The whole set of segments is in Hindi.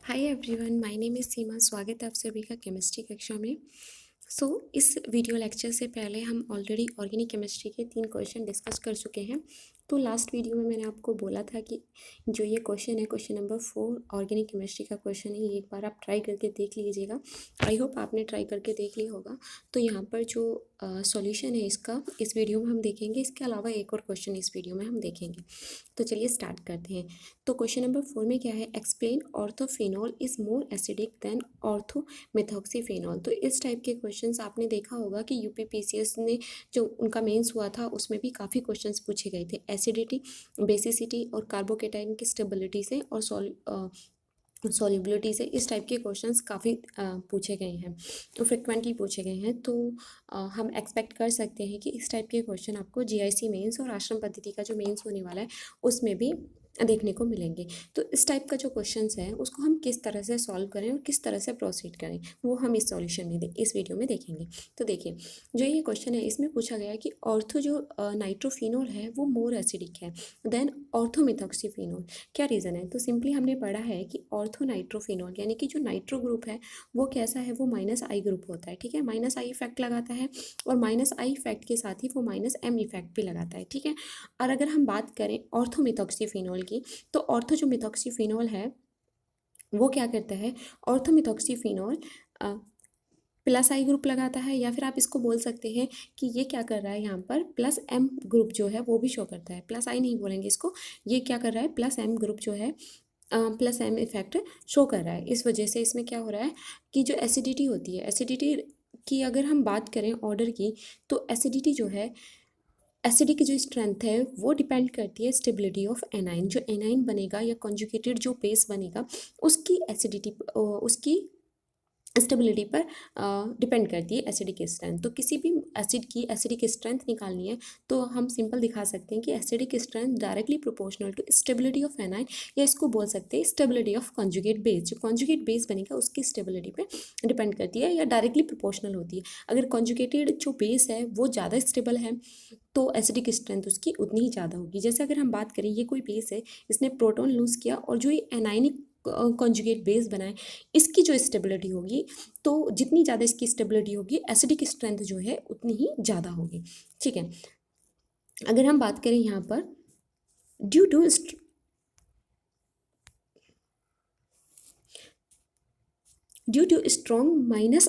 Hi everyone, my name is Seema. स्वागत है आप सभी का केमिस्ट्री कक्षा में। इस वीडियो लेक्चर से पहले हम ऑलरेडी ऑर्गेनिक केमिस्ट्री के 3 क्वेश्चन डिस्कस कर चुके हैं। तो लास्ट वीडियो में मैंने आपको बोला था कि जो ये क्वेश्चन है, क्वेश्चन नंबर 4 ऑर्गेनिक केमिस्ट्री का क्वेश्चन है, ये एक बार आप ट्राई करके देख लीजिएगा। आई होप आपने ट्राई करके देख लिया होगा। तो यहाँ पर जो सॉल्यूशन है इसका, इस वीडियो में हम देखेंगे। इसके अलावा एक और क्वेश्चन इस वीडियो में हम देखेंगे। तो चलिए स्टार्ट करते हैं। तो क्वेश्चन नंबर 4 में क्या है, explain orthophenol is more acidic than orthomethoxyphenol. तो इस टाइप के क्वेश्चंस आपने देखा होगा कि यूपीपीसीएस ने जो उनका मेंस हुआ था उसमें भी काफ़ी क्वेश्चंस पूछे गए थे एसिडिटी, बेसिसिटी और कार्बोकेटाइन की स्टेबिलिटी से और सॉल्युबिलिटी से। इस टाइप के क्वेश्चंस काफ़ी पूछे गए हैं, तो फ्रिक्वेंटली पूछे गए हैं। तो हम एक्सपेक्ट कर सकते हैं कि इस टाइप के क्वेश्चन आपको जीआईसी मेंस और आश्रम पद्धति का जो मेंस होने वाला है उसमें भी देखने को मिलेंगे। तो इस टाइप का जो क्वेश्चंस है उसको हम किस तरह से सॉल्व करें और किस तरह से प्रोसीड करें, वो हम इस सॉल्यूशन में इस वीडियो में देखेंगे। तो देखिए, जो ये क्वेश्चन है इसमें पूछा गया है कि ऑर्थो जो नाइट्रोफिनोल है वो मोर एसिडिक है देन ऑर्थोमेथॉक्सीफिनोल। क्या रीज़न है? तो सिंपली हमने पढ़ा है कि ऑर्थो नाइट्रोफिनोल यानी कि जो नाइट्रो ग्रुप है वो कैसा है, वो माइनस आई ग्रुप होता है। ठीक है, माइनस आई इफेक्ट लगाता है और माइनस आई इफेक्ट के साथ ही वो माइनस एम इफेक्ट भी लगाता है। ठीक है, और अगर हम बात करें ऑर्थोमेथॉक्सीफिनोल की, तो ऑर्थो जो मिथॉक्सीफिनोल है वो क्या करता है, ऑर्थोमिथॉक्सीफिनोल प्लस आई ग्रुप लगाता है, या फिर आप इसको बोल सकते हैं कि ये क्या कर रहा है, यहाँ पर प्लस एम ग्रुप जो है वो भी शो करता है। प्लस आई नहीं बोलेंगे इसको, ये क्या कर रहा है, प्लस एम ग्रुप जो है प्लस एम इफेक्ट शो कर रहा है। इस वजह से इसमें क्या हो रहा है कि जो एसिडिटी होती है, एसिडिटी की अगर हम बात करें ऑर्डर की, तो एसिडिटी जो है, एसिडिक की जो स्ट्रेंथ है वो डिपेंड करती है स्टेबिलिटी ऑफ एनाइन। जो एनाइन बनेगा या कॉन्जुगेटेड जो बेस बनेगा उसकी एसिडिटी, उसकी स्टेबिलिटी पर डिपेंड करती है एसिडिक स्ट्रेंथ। तो किसी भी एसिड की एसिडिक स्ट्रेंथ निकालनी है तो हम सिंपल दिखा सकते हैं कि acidic strength directly proportional to stability of anion, या इसको बोल सकते हैं स्टेबिलिटी ऑफ कॉन्जुगेट बेस। जो कॉन्जुगेट बेस बनेगा उसकी स्टेबिलिटी पे डिपेंड करती है या डायरेक्टली प्रोपोर्शनल होती है। अगर कॉन्जुगेटेड जो बेस है वो ज़्यादा स्टेबल है तो एसिडिक स्ट्रेंथ उसकी उतनी ही ज़्यादा होगी। जैसे अगर हम बात करें, ये कोई बेस है, इसने प्रोटॉन लूज़ किया और जो ये एनाइनिक कॉन्जुगेट बेस बनाए, इसकी जो स्टेबिलिटी होगी, तो जितनी ज़्यादा इसकी स्टेबिलिटी होगी एसिडिक स्ट्रेंथ जो है उतनी ही ज़्यादा होगी। ठीक है, अगर हम बात करें यहाँ पर due to strong minus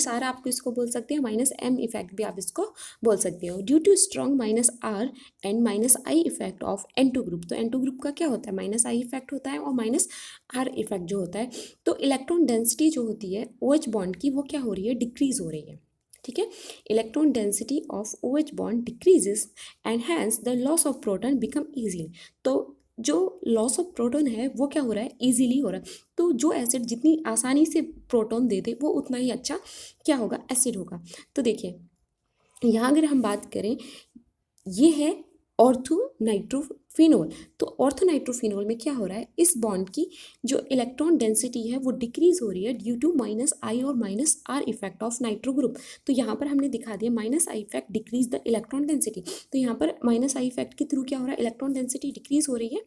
R आप इसको बोल सकते हैं, माइनस एम इफेक्ट भी आप इसको बोल सकते हो। Due to strong minus R and minus I effect of N2 group. तो N2 ग्रुप का क्या होता है, माइनस आई इफेक्ट होता है और माइनस आर इफेक्ट जो होता है, तो इलेक्ट्रॉन डेंसिटी जो होती है OH बॉन्ड की वो क्या हो रही है, डिक्रीज हो रही है। ठीक है, electron density of OH bond decreases and hence the loss of proton become easily. तो जो लॉस ऑफ प्रोटॉन है वो क्या हो रहा है, ईजिली हो रहा है। तो जो एसिड जितनी आसानी से प्रोटॉन दे दे वो उतना ही अच्छा क्या होगा, एसिड होगा। तो देखिए, यहाँ अगर हम बात करें, ये है ऑर्थोनाइट्रोफिनोल। तो ऑर्थोनाइट्रोफिनोल में क्या हो रहा है, इस बॉन्ड की जो इलेक्ट्रॉन डेंसिटी है वो डिक्रीज हो रही है ड्यू टू माइनस आई और minus are effect of nitro group. तो यहाँ पर हमने दिखा दिया minus I effect decrease the electron density. तो यहाँ पर माइनस आई इफेक्ट के थ्रू क्या हो रहा है, इलेक्ट्रॉन डेंसिटी डिक्रीज हो रही है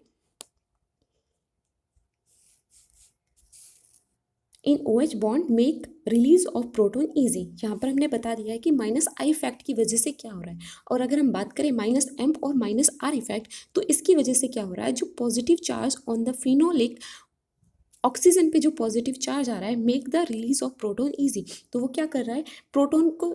इन OH bond make release of proton easy. यहाँ पर हमने बता दिया है कि माइनस आई इफेक्ट की वजह से क्या हो रहा है। और अगर हम बात करें माइनस एम और माइनस आर इफेक्ट, तो इसकी वजह से क्या हो रहा है, जो positive charge on the phenolic oxygen पे जो पॉजिटिव चार्ज आ रहा है, make the release of proton easy. तो वो क्या कर रहा है, प्रोटॉन को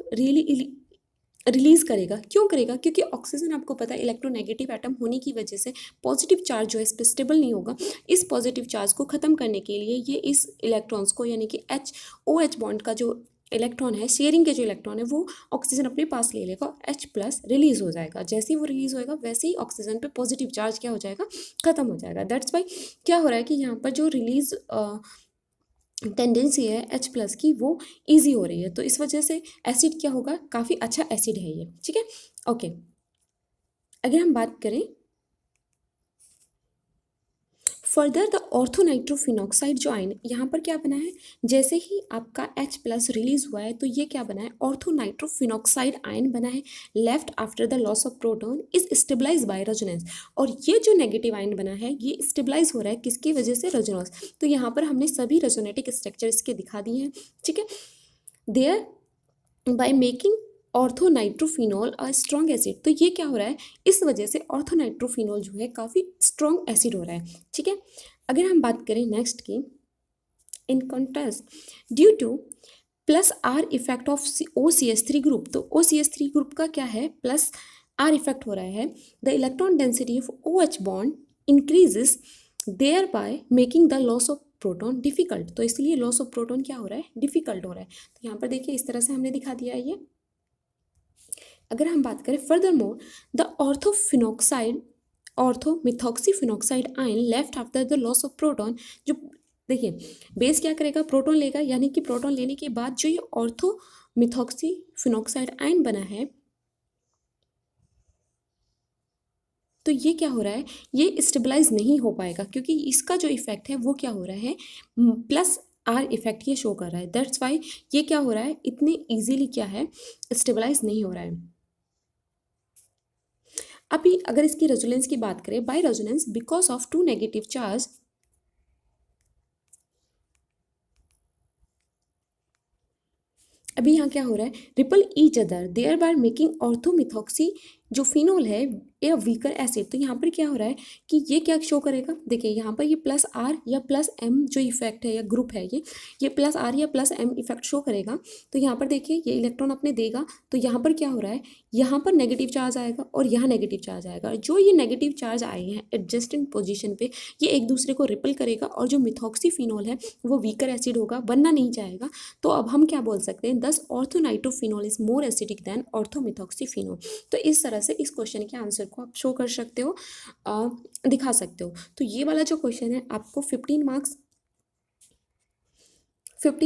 रिलीज करेगा। क्यों करेगा, क्योंकि ऑक्सीजन आपको पता है इलेक्ट्रोनेगेटिव एटम होने की वजह से पॉजिटिव चार्ज जो है इस पर स्टेबल नहीं होगा। इस पॉजिटिव चार्ज को ख़त्म करने के लिए ये इस इलेक्ट्रॉन्स को, यानी कि OH बॉन्ड का जो इलेक्ट्रॉन है, शेयरिंग के जो इलेक्ट्रॉन है, वो ऑक्सीजन अपने पास ले लेगा, H प्लस रिलीज हो जाएगा। जैसे ही वो रिलीज होएगा वैसे ही ऑक्सीजन पे पॉजिटिव चार्ज क्या हो जाएगा, खत्म हो जाएगा। दैट्स वाई क्या हो रहा है कि यहाँ पर जो रिलीज टेंडेंसी है H प्लस की वो ईजी हो रही है। तो इस वजह से एसिड क्या होगा, काफ़ी अच्छा एसिड है ये। ठीक है, ओके। अगर हम बात करें फर्दर, द ऑर्थोनाइट्रोफिनॉक्साइड जो आयन यहाँ पर क्या बना है, जैसे ही आपका H प्लस रिलीज हुआ है तो ये क्या बना है, ऑर्थोनाइट्रोफिनॉक्साइड आयन बना है, left after the loss of proton is stabilize by resonance. और ये जो नेगेटिव आयन बना है ये स्टेबलाइज हो रहा है किसकी वजह से, रेजोनेंस। तो यहाँ पर हमने सभी रेजोनेटिक स्ट्रक्चर इसके दिखा दिए हैं, ठीक है। Thereby making orthonitrophenol a strong acid, तो ये क्या हो रहा है, इस वजह से ऑर्थोनाइट्रोफिनॉल जो है काफ़ी स्ट्रॉन्ग एसिड हो रहा है, ठीक है। अगर हम बात करें नेक्स्ट की, in contrast due two plus are effect of OCH3 group, तो OCH3 ग्रुप का क्या है, प्लस आर इफेक्ट हो रहा है, the electron density of OH bond increases thereby making the loss of proton difficult, तो इसलिए लॉस ऑफ प्रोटॉन क्या हो रहा है, डिफिकल्ट हो रहा है। तो यहाँ पर देखिए इस तरह से हमने दिखा दिया है ये। अगर हम बात करें furthermore, the orthomethoxyphenoxide ion left after the loss of proton, जो देखिए बेस क्या करेगा, प्रोटॉन लेगा, यानी कि प्रोटॉन लेने के बाद जो ये ऑर्थोमिथॉक्सीफिनॉक्साइड आयन बना है, तो ये क्या हो रहा है, ये स्टेबलाइज नहीं हो पाएगा क्योंकि इसका जो इफेक्ट है वो क्या हो रहा है, प्लस आर इफेक्ट ये शो कर रहा है। दैट्स वाई ये क्या हो रहा है, इतने इजीली क्या है, स्टेबलाइज नहीं हो रहा है। अभी अगर इसकी रेजोनेंस की बात करें, by resonance because of two negative charge, अभी यहाँ क्या हो रहा है, ripple each other thereby making orthomethoxy जो फिनोल है ए वीकर एसिड, तो यहाँ पर क्या हो रहा है कि ये क्या शो करेगा, देखिए यहाँ पर ये प्लस आर या प्लस एम जो इफेक्ट है या ग्रुप है, ये प्लस आर या प्लस एम इफेक्ट शो करेगा। तो यहाँ पर देखिए ये इलेक्ट्रॉन अपने देगा, तो यहाँ पर क्या हो रहा है, यहाँ पर नेगेटिव चार्ज आएगा और यहाँ नेगेटिव चार्ज आएगा। जो ये नेगेटिव चार्ज आए हैं एडजस्टेंट पोजिशन पे, ये एक दूसरे को रिपल करेगा और जो मिथॉक्सी फिनोल है वो वीकर एसिड होगा, बनना नहीं चाहेगा। तो अब हम क्या बोल सकते हैं, दस ऑर्थोनाइट्रोफिनोल इज मोर एसिडिक देन ऑर्थोमिथॉक्सीफिनोल। तो इस तरह से इस क्वेश्चन के आंसर को आप शो कर सकते हो, दिखा सकते हो। तो ये वाला जो क्वेश्चन है आपको 15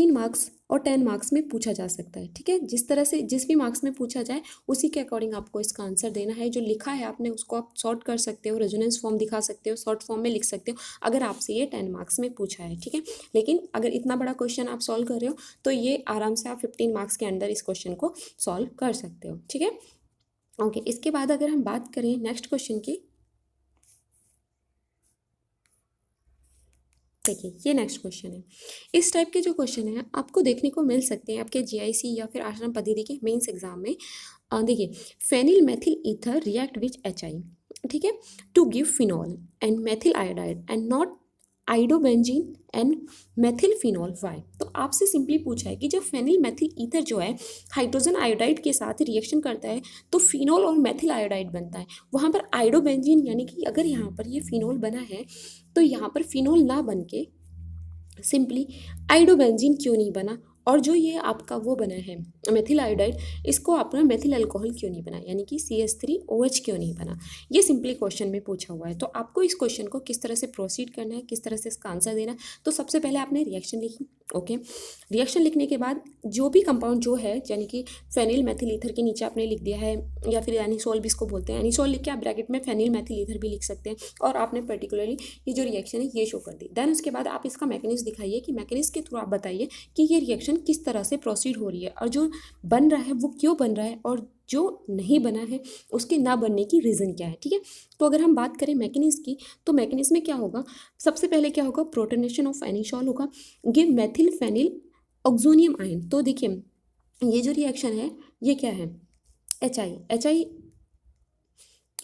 मार्क्स और 10 मार्क्स में पूछा जा सकता है, ठीक है। जिस तरह से जिस भी मार्क्स में पूछा जाए उसी के अकॉर्डिंग आपको इसका आंसर देना है। जो लिखा है आपने उसको आप सॉर्ट कर सकते हो, रेजोनेंस फॉर्म दिखा सकते हो, शॉर्ट फॉर्म में लिख सकते हो अगर आपसे ये 10 मार्क्स में पूछा है, ठीक है। लेकिन अगर इतना बड़ा क्वेश्चन आप सॉल्व कर रहे हो तो ये आराम से आप 15 मार्क्स के अंदर इस क्वेश्चन को सॉल्व कर सकते हो, ठीक है। ओके, इसके बाद अगर हम बात करें नेक्स्ट क्वेश्चन की, देखिए ये नेक्स्ट क्वेश्चन है। इस टाइप के जो क्वेश्चन है आपको देखने को मिल सकते हैं आपके जीआईसी या फिर आश्रम पद्धति के मेंस एग्जाम में। देखिए, phenyl methyl ether react with HI, ठीक है, to give phenol and methyl iodide and not iodobenzene and methyl phenol, why. तो आपसे सिंपली पूछा है कि जब फेनिल मेथिल ईथर जो है हाइड्रोजन आयोडाइड के साथ रिएक्शन करता है तो फिनॉल और मेथिल आयोडाइड बनता है, वहाँ पर आइडोबेंजीन यानी कि अगर यहाँ पर ये फिनॉल बना है तो यहाँ पर फिनॉल ना बन के सिंपली आइडोबेंजीन क्यों नहीं बना, और जो ये आपका वो बना है मेथिल आयोडाइड, इसको आपने मेथिल अल्कोहल क्यों नहीं बना, यानी कि CH3OH क्यों नहीं बना। ये सिंपली क्वेश्चन में पूछा हुआ है। तो आपको इस क्वेश्चन को किस तरह से प्रोसीड करना है, किस तरह से इसका आंसर देना है, तो सबसे पहले आपने रिएक्शन लिखी। ओके, रिएक्शन लिखने के बाद जो भी कंपाउंड जो है, यानी कि फेनिल मेथिल ईथर के नीचे आपने लिख दिया है, या फिर एनिसोल भी इसको बोलते हैं, एनिसोल लिख के आप ब्रैकेट में फेनिल मेथिल ईथर भी लिख सकते हैं, और आपने पर्टिकुलरली ये जो रिएक्शन है ये शो कर दी। देन उसके बाद आप इसका मैकेनिज्म दिखाइए कि मैकेनिज्म के थ्रू आप बताइए कि ये रिएक्शन किस तरह से प्रोसीड हो रही है, और जो बन रहा है वो क्यों बन रहा है, और जो नहीं बना है उसके ना बनने की रीज़न क्या है, ठीक है। तो अगर हम बात करें मैकेनिज्म की, तो मैकेनिज्म में क्या होगा, सबसे पहले क्या होगा, प्रोटोनेशन ऑफ एनिसोल होगा, give methyl phenyl oxonium ion. तो देखिए ये जो रिएक्शन है ये क्या है, HI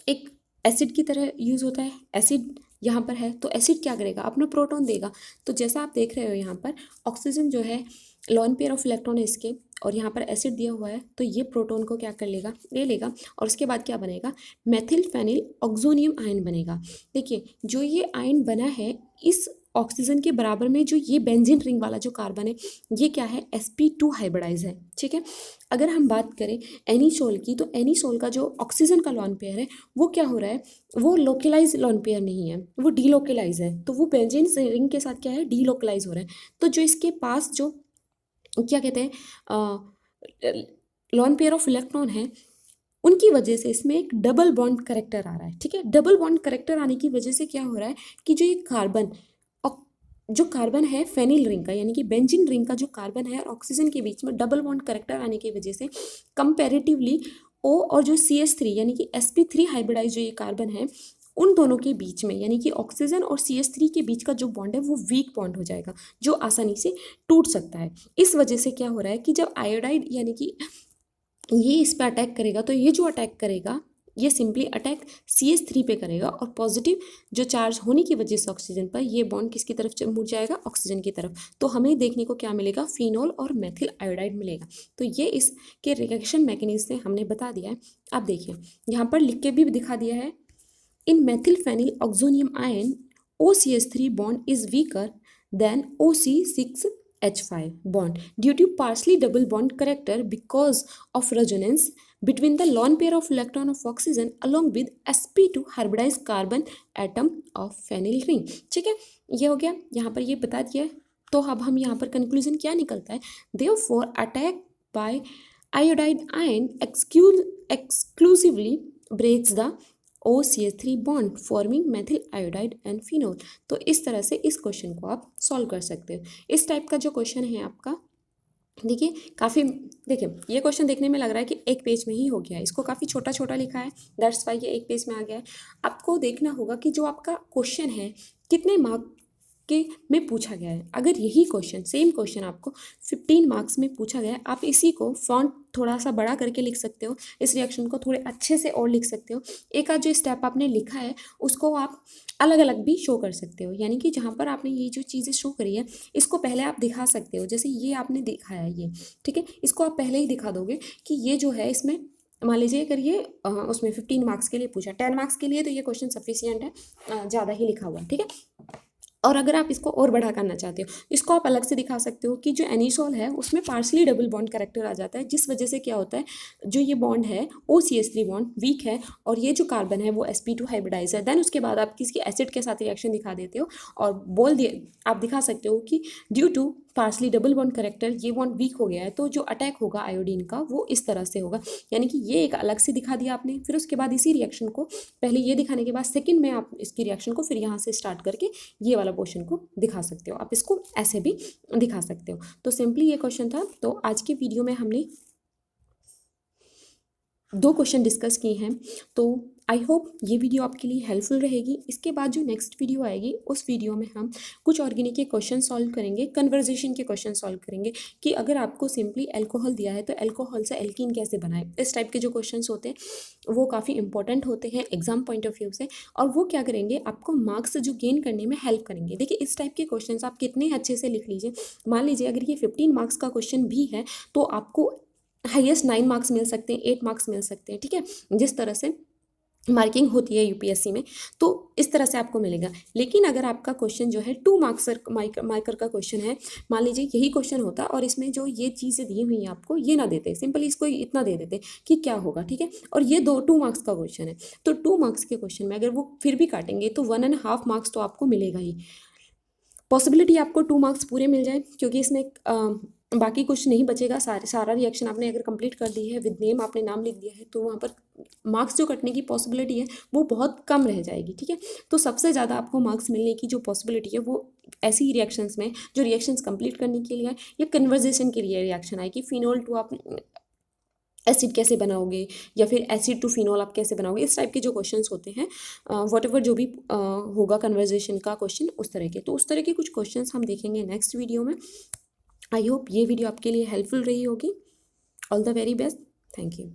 एक एसिड की तरह यूज़ होता है। एसिड यहाँ पर है तो एसिड क्या करेगा, अपना प्रोटॉन देगा। तो जैसा आप देख रहे हो यहाँ पर ऑक्सीजन जो है लॉन पेयर ऑफ इलेक्ट्रॉन है इसके, और यहाँ पर एसिड दिया हुआ है, तो ये प्रोटॉन को क्या कर लेगा, ले लेगा, और उसके बाद क्या बनेगा, मेथिल फेनिल ऑक्सोनियम आयन बनेगा। देखिए जो ये आयन बना है इस ऑक्सीजन के बराबर में जो ये बेंजीन रिंग वाला जो कार्बन है ये क्या है, sp2 हाइब्रिडाइज है, ठीक है। अगर हम बात करें एनिसोल की, तो एनिसोल का जो ऑक्सीजन का लॉन पेयर है वो क्या हो रहा है, वो लोकेलाइज लॉन पेयर नहीं है, वो डीलोकेलाइज है, तो वो बेंजीन रिंग के साथ क्या है, डीलोकेलाइज हो रहा है। तो जो इसके पास जो क्या कहते हैं लॉन पेयर ऑफ इलेक्ट्रॉन है, उनकी वजह से इसमें एक डबल बॉन्ड करेक्टर आ रहा है, ठीक है। डबल बॉन्ड करेक्टर आने की वजह से क्या हो रहा है कि जो ये कार्बन जो कार्बन है फेनिल रिंग का यानी कि बेंजीन रिंग का जो कार्बन है और ऑक्सीजन के बीच में डबल बॉन्ड करेक्टर आने की वजह से कंपैरेटिवली ओ और जो CH3 यानी कि sp3 हाइब्रिडाइज जो ये कार्बन है उन दोनों के बीच में यानी कि ऑक्सीजन और CH3 के बीच का जो बॉन्ड है वो वीक बॉन्ड हो जाएगा जो आसानी से टूट सकता है। इस वजह से क्या हो रहा है कि जब आयोडाइड यानी कि ये इस पर अटैक करेगा तो ये जो अटैक करेगा ये सिंपली अटैक CH3 पे करेगा और पॉजिटिव जो चार्ज होने की वजह से ऑक्सीजन पर ये बॉन्ड किसकी तरफ मुड़ जाएगा, ऑक्सीजन की तरफ। तो हमें देखने को क्या मिलेगा, फिनोल और मेथिल आयोडाइड मिलेगा। तो ये इसके रिएक्शन मैकेनिज्म से हमने बता दिया है। आप देखिए यहाँ पर लिख के भी दिखा दिया है, इन methyl phenyl oxonium ion OCH3 bond is weaker than OC6H5 bond due to partially double bond character because of resonance between the lone pair of electron of oxygen along with sp2 hybridized carbon atom of phenyl ring। ठीक है, ये हो गया, यहाँ पर ये बता दिया है। तो अब हम यहाँ पर कंक्लूजन क्या निकलता है, therefore attack by iodide ion exclusively breaks the OCH3 bond forming methyl iodide and phenol. तो इस तरह से इस क्वेश्चन को आप सॉल्व कर सकते हो। इस टाइप का जो क्वेश्चन है आपका, देखिए काफ़ी, देखिए ये क्वेश्चन देखने में लग रहा है कि एक पेज में ही हो गया है, इसको काफ़ी छोटा छोटा लिखा है, दैट्स वाई ये एक पेज में आ गया है। आपको देखना होगा कि जो आपका क्वेश्चन है कितने मार्क के में पूछा गया है। अगर यही क्वेश्चन सेम क्वेश्चन आपको 15 मार्क्स में पूछा गया है, आप इसी को फॉन्ट थोड़ा सा बड़ा करके लिख सकते हो, इस रिएक्शन को थोड़े अच्छे से और लिख सकते हो। एक आध जो स्टेप आपने लिखा है उसको आप अलग अलग भी शो कर सकते हो, यानी कि जहाँ पर आपने ये जो चीज़ें शो करी है इसको पहले आप दिखा सकते हो। जैसे ये आपने दिखाया है ये, ठीक है, इसको आप पहले ही दिखा दोगे कि ये जो है इसमें मान लीजिए अगर ये उसमें 15 मार्क्स के लिए पूछा, 10 मार्क्स के लिए तो ये क्वेश्चन सफिशियंट है, ज़्यादा ही लिखा हुआ है, ठीक है। और अगर आप इसको और बड़ा करना चाहते हो, इसको आप अलग से दिखा सकते हो कि जो एनिसोल है उसमें पार्सली डबल बॉन्ड करेक्टर आ जाता है, जिस वजह से क्या होता है, जो ये बॉन्ड है OCH3 बॉन्ड वीक है और ये जो कार्बन है वो sp2 हाइब्रिडाइज है। देन उसके बाद आप किसी एसिड के साथ रिएक्शन दिखा देते हो और बोल दिए, आप दिखा सकते हो कि due to partially double bond character ये बॉन्ड वीक हो गया है, तो जो अटैक होगा आयोडीन का वो इस तरह से होगा। यानी कि ये एक अलग से दिखा दिया आपने, फिर उसके बाद इसी रिएक्शन को पहले ये दिखाने के बाद सेकंड में आप इसकी रिएक्शन को फिर यहाँ से स्टार्ट करके ये वाला पोर्शन को दिखा सकते हो। आप इसको ऐसे भी दिखा सकते हो। तो सिंपली ये क्वेश्चन था। तो आज के वीडियो में हमने 2 क्वेश्चन डिस्कस किए हैं। तो आई होप ये वीडियो आपके लिए हेल्पफुल रहेगी। इसके बाद जो नेक्स्ट वीडियो आएगी उस वीडियो में हम कुछ ऑर्गेनिक के क्वेश्चन सॉल्व करेंगे, कन्वर्जेशन के क्वेश्चन सॉल्व करेंगे कि अगर आपको सिंपली अल्कोहल दिया है तो अल्कोहल से एल्कीन कैसे बनाए। इस टाइप के जो क्वेश्चंस होते हैं वो काफ़ी इंपॉर्टेंट होते हैं एग्जाम पॉइंट ऑफ व्यू से, और वो क्या करेंगे, आपको मार्क्स जो गेन करने में हेल्प करेंगे। देखिए इस टाइप के क्वेश्चन आप कितने अच्छे से लिख लीजिए, मान लीजिए अगर ये 15 मार्क्स का क्वेश्चन भी है तो आपको हाईएस्ट 9 मार्क्स मिल सकते हैं, 8 मार्क्स मिल सकते हैं, ठीक है, जिस तरह से मार्किंग होती है यूपीएससी में, तो इस तरह से आपको मिलेगा। लेकिन अगर आपका क्वेश्चन जो है 2 मार्क्स मार्कर का क्वेश्चन है, मान लीजिए यही क्वेश्चन होता और इसमें जो ये चीज़ें दी हुई हैं आपको ये ना देते, सिंपली इसको इतना दे देते कि क्या होगा, ठीक है, और ये 2 मार्क्स का क्वेश्चन है, तो 2 मार्क्स के क्वेश्चन में अगर वो फिर भी काटेंगे तो 1.5 मार्क्स तो आपको मिलेगा ही। पॉसिबिलिटी आपको 2 मार्क्स पूरे मिल जाए क्योंकि इसमें बाकी कुछ नहीं बचेगा, सारा रिएक्शन आपने अगर कंप्लीट कर दी है, विद नेम आपने नाम लिख दिया है, तो वहाँ पर मार्क्स जो कटने की पॉसिबिलिटी है वो बहुत कम रह जाएगी, ठीक है। तो सबसे ज़्यादा आपको मार्क्स मिलने की जो पॉसिबिलिटी है वो ऐसी रिएक्शंस में जो रिएक्शंस कंप्लीट करने के लिए या कन्वर्जेशन के लिए रिएक्शन आएगी। फिनोल टू आप एसिड कैसे बनाओगे या फिर एसिड टू फिनोल आप कैसे बनाओगे, इस टाइप के जो क्वेश्चंस होते हैं, वॉट एवर जो भी होगा कन्वर्जेशन का क्वेश्चन उस तरह के, तो उस तरह के कुछ क्वेश्चंस हम देखेंगे नेक्स्ट वीडियो में। आई होप ये वीडियो आपके लिए हेल्पफुल रही होगी। All the very best, thank you.